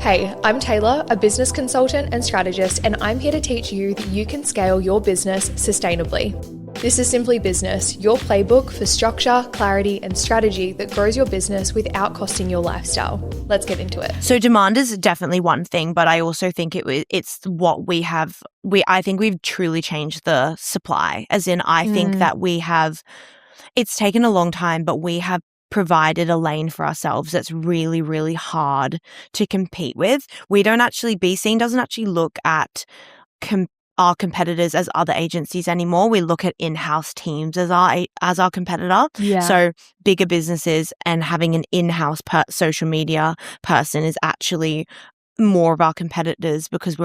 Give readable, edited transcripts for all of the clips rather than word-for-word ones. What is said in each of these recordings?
Hey, I'm Taylor, a business consultant and strategist, and I'm here to teach you that you can scale your business sustainably. This is Simply Business, your playbook for structure, clarity, and strategy that grows your business without costing your lifestyle. Let's get into it. So demand is definitely one thing, but I also think it's what we have. I think we've truly changed the supply, as in I think that it's taken a long time, but we have provided a lane for ourselves that's really, really hard to compete with. Be Seen doesn't actually look at our competitors as other agencies anymore. We look at in-house teams as our competitor. Yeah. So bigger businesses and having an in-house social media person is actually more of our competitors, because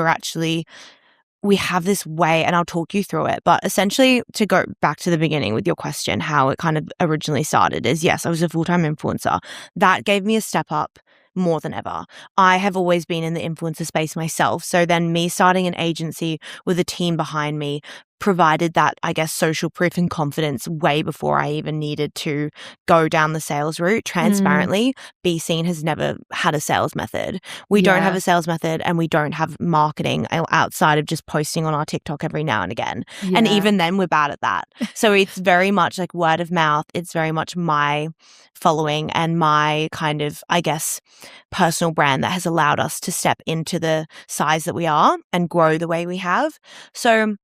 we have this way, and I'll talk you through it. But essentially, to go back to the beginning with your question, how it kind of originally started is, yes, I was a full-time influencer. That gave me a step up more than ever. I have always been in the influencer space myself. So then me starting an agency with a team behind me provided that, I guess, social proof and confidence way before I even needed to go down the sales route. Transparently, Be Seen has never had a sales method. We don't have a sales method, and we don't have marketing outside of just posting on our TikTok every now and again. Yeah. And even then, we're bad at that. So it's very much like word of mouth. It's very much my following and my kind of, I guess, personal brand that has allowed us to step into the size that we are and grow the way we have. So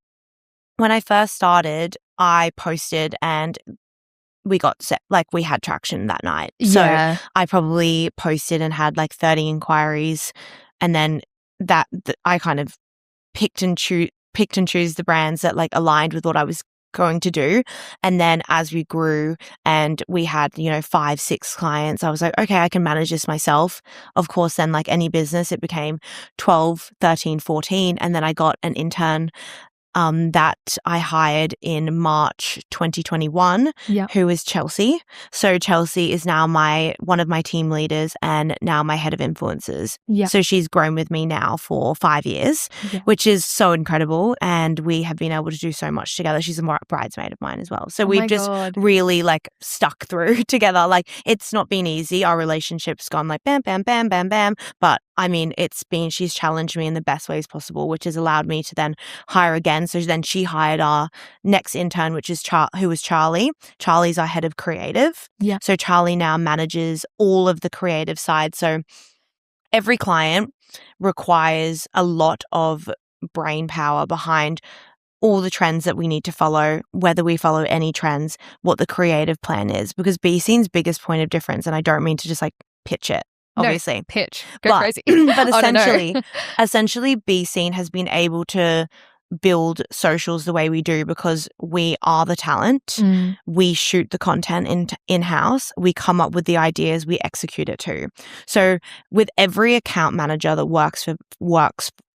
when I first started, I posted and we got set, like we had traction that night. So I probably posted and had like 30 inquiries, and then I kind of picked and choose the brands that like aligned with what I was going to do. And then as we grew and we had 5-6 clients, I was like, okay, I can manage this myself. Of course, then like any business, it became 12, 13, 14, and then I got an intern that I hired in March 2021, who is Chelsea. So Chelsea is now one of my team leaders and now my head of influencers. So she's grown with me now for 5 years, which is so incredible. And we have been able to do so much together. She's a bridesmaid of mine as well. So we've just really like stuck through together. Like it's not been easy. Our relationship's gone like bam, bam, bam, bam, bam. But I mean, she's challenged me in the best ways possible, which has allowed me to then hire again. So then she hired our next intern, which is who was Charlie. Charlie's our head of creative. So Charlie now manages all of the creative side. So every client requires a lot of brain power behind all the trends that we need to follow, whether we follow any trends, what the creative plan is, because Be Seen's biggest point of difference, and I don't mean to just like pitch it, obviously. No, pitch. Go crazy. But essentially, Be Seen has been able to build socials the way we do because we are the talent. We shoot the content in-house. We come up with the ideas. We execute it too. So with every account manager that works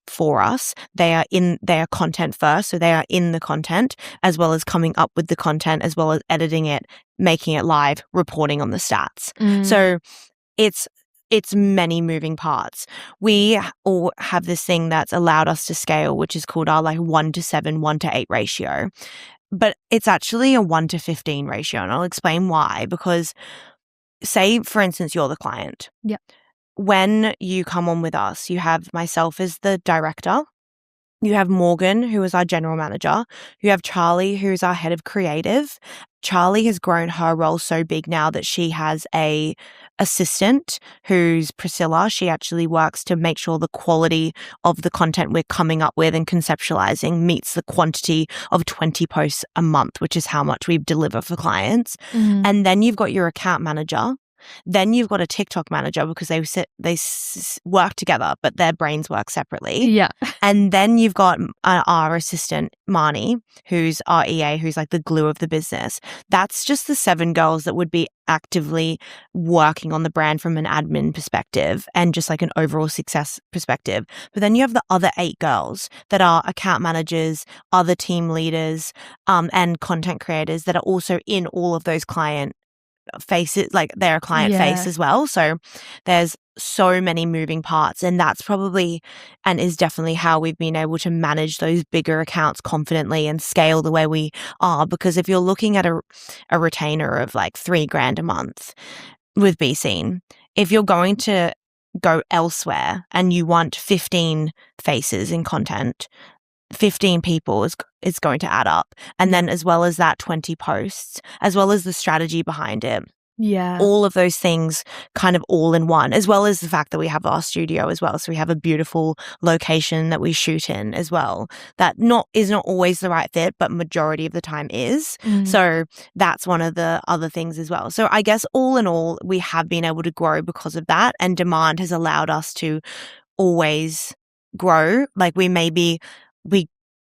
for us, they are content first. So they are in the content, as well as coming up with the content, as well as editing it, making it live, reporting on the stats. So it's many moving parts. We all have this thing that's allowed us to scale, which is called our like 1-7, 1-8 ratio. But it's actually a 1-15 ratio. And I'll explain why. Because say, for instance, you're the client. When you come on with us, you have myself as the director. You have Morgan, who is our general manager. You have Charlie, who's our head of creative. Charlie has grown her role so big now that she has a assistant who's Priscilla. She actually works to make sure the quality of the content we're coming up with and conceptualizing meets the quantity of 20 posts a month, which is how much we deliver for clients. And then you've got your account manager. Then you've got a TikTok manager, because they work together, but their brains work separately. And then you've got our assistant, Marnie, who's our EA, who's like the glue of the business. That's just the 7 girls that would be actively working on the brand from an admin perspective and just like an overall success perspective. But then you have the other 8 girls that are account managers, other team leaders, and content creators that are also in all of those client faces, like they're a client face as well. So there's so many moving parts, and that's probably and is definitely how we've been able to manage those bigger accounts confidently and scale the way we are. Because if you're looking at a retainer of like $3,000 a month with Be Seen, if you're going to go elsewhere and you want 15 faces in content, 15 people is going to add up. And then as well as that, 20 posts, as well as the strategy behind it. Yeah. All of those things kind of all in one, as well as the fact that we have our studio as well. So we have a beautiful location that we shoot in as well. That is not always the right fit, but majority of the time is. So that's one of the other things as well. So I guess all in all, we have been able to grow because of that, and demand has allowed us to always grow. Like we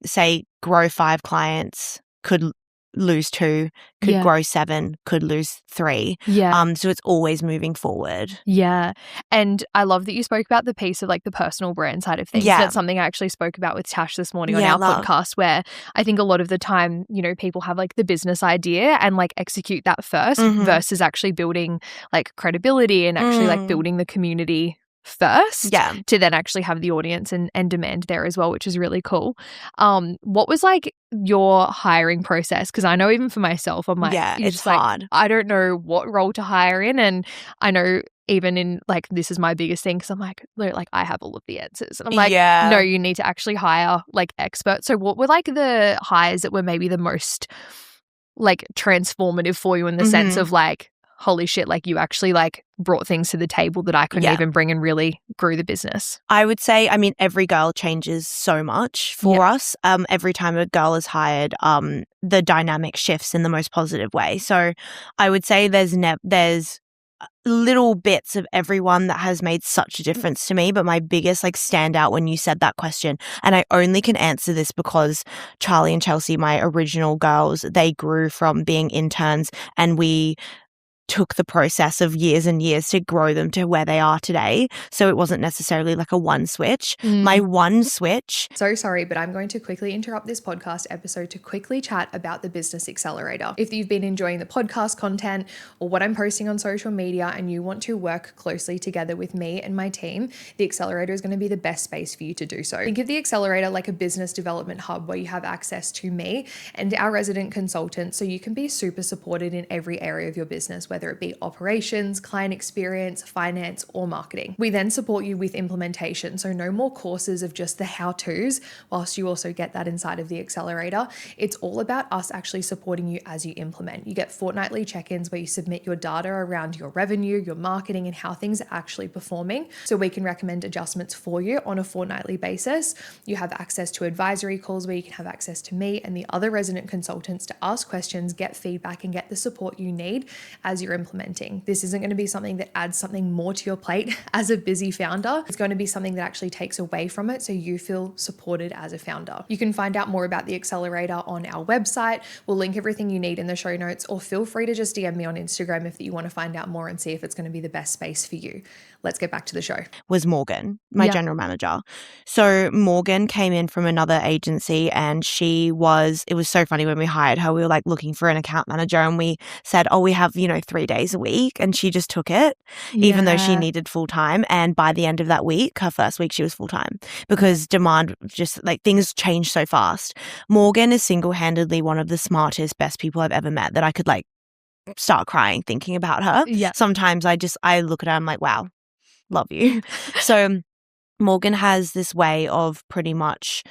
say grow 5 clients, could lose 2, could grow 7, could lose 3. So it's always moving forward. And I love that you spoke about the piece of like the personal brand side of things. That's something I actually spoke about with Tash this morning on our podcast, where I think a lot of the time, you know, people have like the business idea and like execute that first versus actually building like credibility and actually like building the community first to then actually have the audience and demand there as well, which is really cool. What was like your hiring process? Because I know even for myself, I'm like, it's hard. Like, I don't know what role to hire in, and I know even in like, this is my biggest thing because I'm like I have all of the answers, and I'm like, no, you need to actually hire like experts. So what were like the hires that were maybe the most like transformative for you in the sense of like, holy shit, like you actually like brought things to the table that I couldn't even bring and really grew the business? I would say, I mean, every girl changes so much for us. Every time a girl is hired, the dynamic shifts in the most positive way. So I would say there's little bits of everyone that has made such a difference to me, but my biggest like standout when you said that question, and I only can answer this because Charlie and Chelsea, my original girls, they grew from being interns, and we took the process of years and years to grow them to where they are today. So it wasn't necessarily like a one switch. My one switch. So sorry, but I'm going to quickly interrupt this podcast episode to quickly chat about the Business Accelerator. If you've been enjoying the podcast content or what I'm posting on social media and you want to work closely together with me and my team, the Accelerator is going to be the best space for you to do so. Think of the Accelerator like a business development hub where you have access to me and our resident consultants, so you can be super supported in every area of your business, whether it be operations, client experience, finance, or marketing. We then support you with implementation. So no more courses of just the how-tos, whilst you also get that inside of the Accelerator. It's all about us actually supporting you as you implement. You get fortnightly check-ins where you submit your data around your revenue, your marketing, and how things are actually performing, so we can recommend adjustments for you on a fortnightly basis. You have access to advisory calls where you can have access to me and the other resident consultants to ask questions, get feedback, and get the support you need as you're implementing. This isn't going to be something that adds something more to your plate as a busy founder. It's going to be something that actually takes away from it, so you feel supported as a founder. You can find out more about the Accelerator on our website. We'll link everything you need in the show notes, or feel free to just DM me on Instagram if you want to find out more and see if it's going to be the best space for you. Let's get back to the show. Was Morgan, my general manager. So Morgan came in from another agency, and it was so funny when we hired her. We were like looking for an account manager, and we said, we have, 3 days a week. And she just took it, even though she needed full time. And by the end of that week, her first week, she was full time, because demand just like things change so fast. Morgan is single-handedly one of the smartest, best people I've ever met, that I could like start crying thinking about her. Sometimes I look at her, I'm like, wow, love you. So Morgan has this way of pretty much,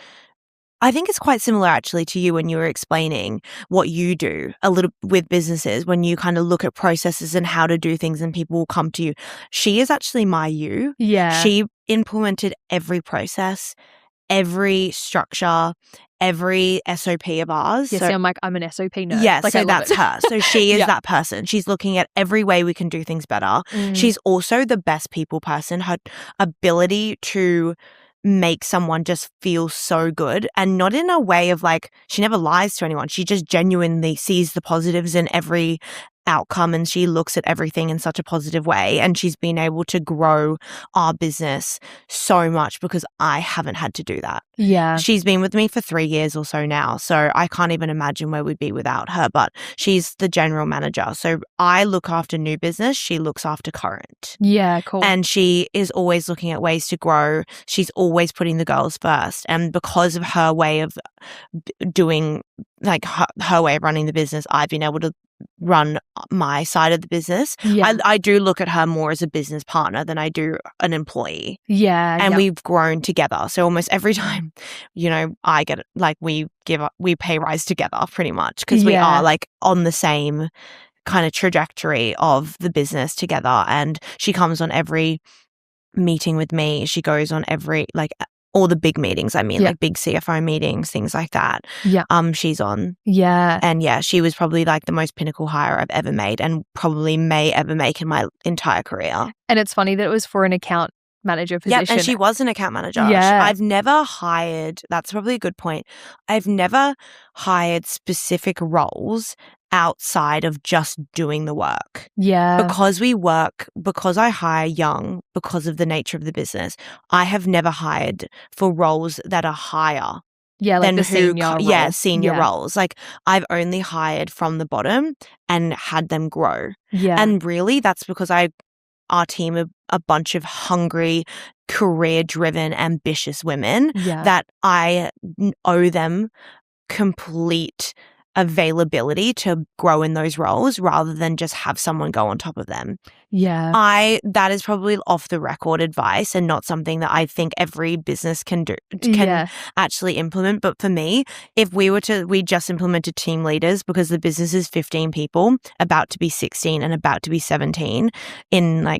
I think it's quite similar actually to you when you were explaining what you do a little with businesses, when you kind of look at processes and how to do things and people will come to you. She is actually my you. She implemented every process, every structure, every SOP of ours. Yes, so I'm like, I'm an SOP nerd. Yeah, like, so that's her. So she is that person. She's looking at every way we can do things better. She's also the best people person. Her ability to make someone just feel so good, and not in a way of like, she never lies to anyone. She just genuinely sees the positives in every outcome, and she looks at everything in such a positive way, and she's been able to grow our business so much because I haven't had to do that. She's been with me for 3 years or so now, so I can't even imagine where we'd be without her. But she's the general manager, so I look after new business, she looks after current. Cool. And she is always looking at ways to grow. She's always putting the girls first, and because of her way of doing, like her way of running the business, I've been able to run my side of the business. Yeah. I do look at her more as a business partner than I do an employee. Yeah. And we've grown together. So almost every time, I get like we pay rise together pretty much because we are like on the same kind of trajectory of the business together. And she comes on every meeting with me. She goes on every all the big meetings. I mean, like big CFO meetings, things like that. Yeah. She's on. Yeah. And she was probably like the most pinnacle hire I've ever made and probably may ever make in my entire career. And it's funny that it was for an account manager position. Yeah, and she was an account manager. Yeah. I've never hired, that's probably a good point. I've never hired specific roles outside of just doing the work. Yeah. Because I hire young, because of the nature of the business, I have never hired for roles that are higher. Yeah, like the senior roles. Yeah, senior roles. Like I've only hired from the bottom and had them grow. Yeah. And really that's because our team are a bunch of hungry, career-driven, ambitious women that I owe them complete availability to grow in those roles rather than just have someone go on top of them. Yeah. That is probably off the record advice and not something that I think every business can actually implement. But for me, if we just implemented team leaders because the business is 15 people, about to be 16 and about to be 17 in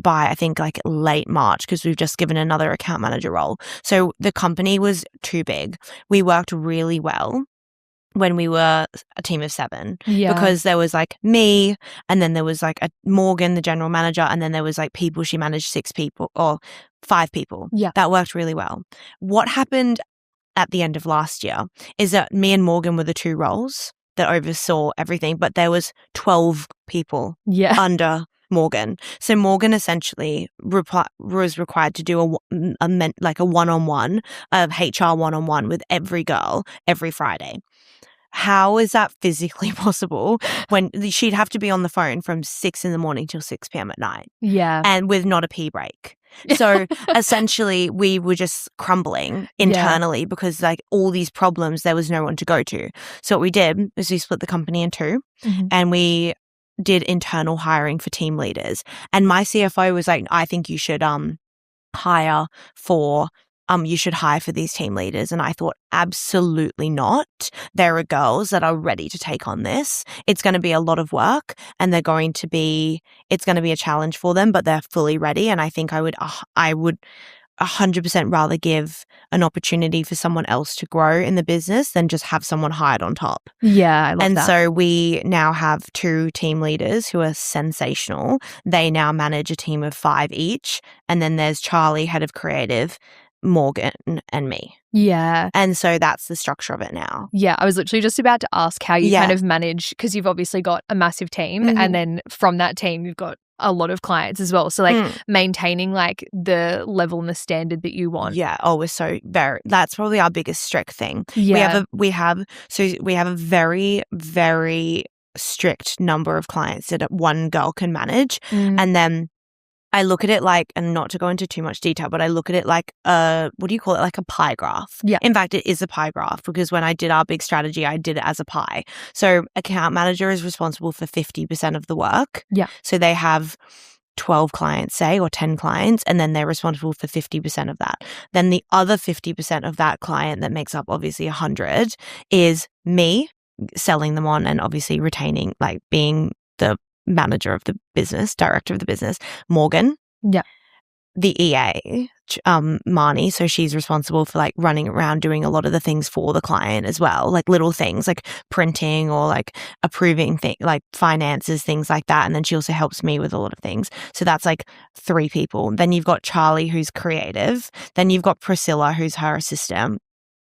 by I think late March because we've just given another account manager role. So the company was too big. We worked really well when we were a team of 7 because there was me and then there was a Morgan, the general manager, and then there was people she managed 6 people or 5 people. Yeah. That worked really well. What happened at the end of last year is that me and Morgan were the 2 roles that oversaw everything, but there was 12 people under Morgan. So Morgan essentially was required to do a one-on-one, a HR one-on-one with every girl every Friday. How is that physically possible when she'd have to be on the phone from 6 a.m. till 6 p.m. at night? Yeah. And with not a pee break. So essentially we were just crumbling internally because all these problems, there was no one to go to. So what we did is we split the company in 2 and we did internal hiring for team leaders. And my CFO was like, I think you should hire for these team leaders. And I thought, absolutely not. There are girls that are ready to take on this. It's going to be a lot of work and it's going to be a challenge for them, but they're fully ready. And I think I would 100% rather give an opportunity for someone else to grow in the business than just have someone hired on top. Yeah, I love that. And so we now have 2 team leaders who are sensational. They now manage a team of 5 each. And then there's Charlie, head of creative, Morgan, and me. Yeah. And so that's the structure of it now. Yeah, I was literally just about to ask how you kind of manage, because you've obviously got a massive team and then from that team you've got a lot of clients as well. So maintaining the level and the standard that you want. Yeah. Oh, we're so that's probably our biggest strict thing. Yeah. We have a very, very strict number of clients that one girl can manage. And then I look at it and not to go into too much detail, but I look at it what do you call it? Like a pie graph. Yeah. In fact, it is a pie graph because when I did our big strategy, I did it as a pie. So account manager is responsible for 50% of the work. Yeah. So they have 12 clients, say, or 10 clients, and then they're responsible for 50% of that. Then the other 50% of that client that makes up obviously 100 is me selling them on and obviously retaining, being the manager of the business, director of the business, Morgan. Yeah. The EA, Marnie. So she's responsible for running around doing a lot of the things for the client as well, little things like printing or approving things, finances, things like that. And then she also helps me with a lot of things. So that's 3 people. Then you've got Charlie, who's creative. Then you've got Priscilla, who's her assistant.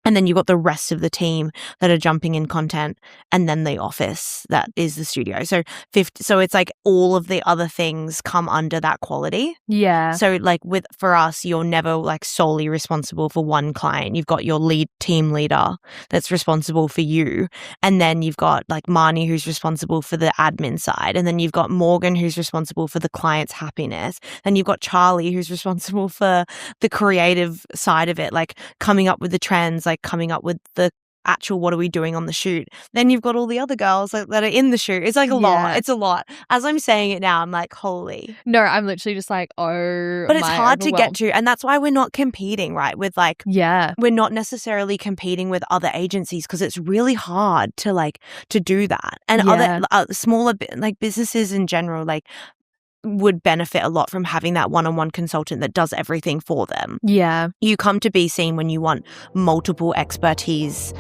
And then you've got the rest of the team that are jumping in content, and then the office that is the studio. So it's all of the other things come under that quality. Yeah. So for us, you're never solely responsible for one client. You've got your lead team leader that's responsible for you. And then you've got Marnie, who's responsible for the admin side. And then you've got Morgan, who's responsible for the client's happiness. Then you've got Charlie, who's responsible for the creative side of it, coming up with the trends, coming up with the actual what are we doing on the shoot. Then you've got all the other girls that are in the shoot. It's like a lot. It's a lot. As I'm saying it now, I'm like, holy. No, I'm literally just like, oh, but it's hard to get to. And that's why we're not competing, right? With like, we're not necessarily competing with other agencies because it's really hard to do that. And other smaller like businesses in general, like, would benefit a lot from having that one-on-one consultant that does everything for them. Yeah. You come to Be Seen when you want multiple expertise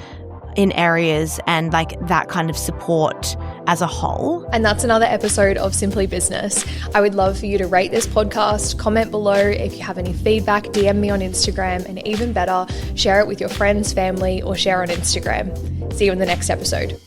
in areas and like that kind of support as a whole. And that's another episode of Simply Business. I would love for you to rate this podcast, comment below if you have any feedback, DM me on Instagram, and even better, share it with your friends, family, or share on Instagram. See you in the next episode.